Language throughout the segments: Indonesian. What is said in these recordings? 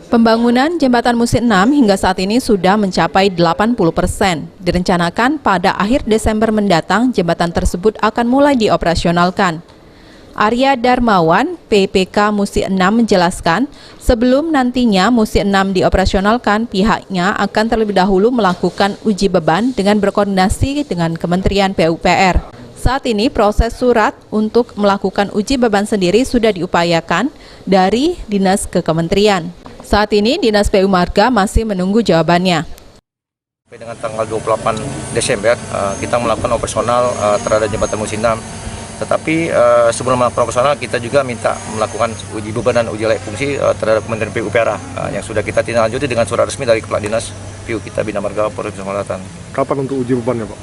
Pembangunan Jembatan Musi 6 hingga saat ini sudah mencapai 80%. Direncanakan pada akhir Desember mendatang, jembatan tersebut akan mulai dioperasionalkan. Arya Darmawan, PPK Musi 6 menjelaskan, sebelum nantinya Musi 6 dioperasionalkan, pihaknya akan terlebih dahulu melakukan uji beban dengan berkoordinasi dengan Kementerian PUPR. Saat ini proses surat untuk melakukan uji beban sendiri sudah diupayakan dari dinas ke kementerian. Saat ini Dinas PU Marga masih menunggu jawabannya. Dengan tanggal 28 Desember kita melakukan operasional terhadap Jembatan Musi 6. Tetapi sebelum melakukan operasional kita juga minta melakukan uji beban dan uji layak fungsi terhadap Kementerian PUPR yang sudah kita tindak lanjuti dengan surat resmi dari Kepala Dinas PU kita Bina Marga Provinsi Sumatera Selatan. Kapan untuk uji bebannya, Pak?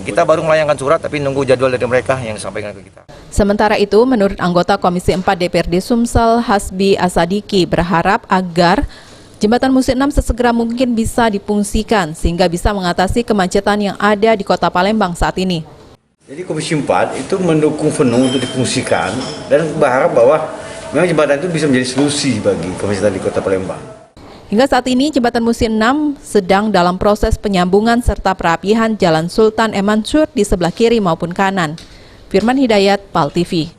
Kita baru melayangkan surat tapi nunggu jadwal dari mereka yang disampaikan ke kita. Sementara itu, menurut anggota Komisi 4 DPRD Sumsel Hasbi Asadiki berharap agar Jembatan Musi 6 sesegera mungkin bisa difungsikan sehingga bisa mengatasi kemacetan yang ada di Kota Palembang saat ini. Jadi Komisi 4 itu mendukung penuh untuk difungsikan dan berharap bahwa memang jembatan itu bisa menjadi solusi bagi kemacetan di Kota Palembang. Hingga saat ini, Jembatan Musi 6 sedang dalam proses penyambungan serta perapihan Jalan Sultan M. Mansur di sebelah kiri maupun kanan. Firman Hidayat, PAL TV.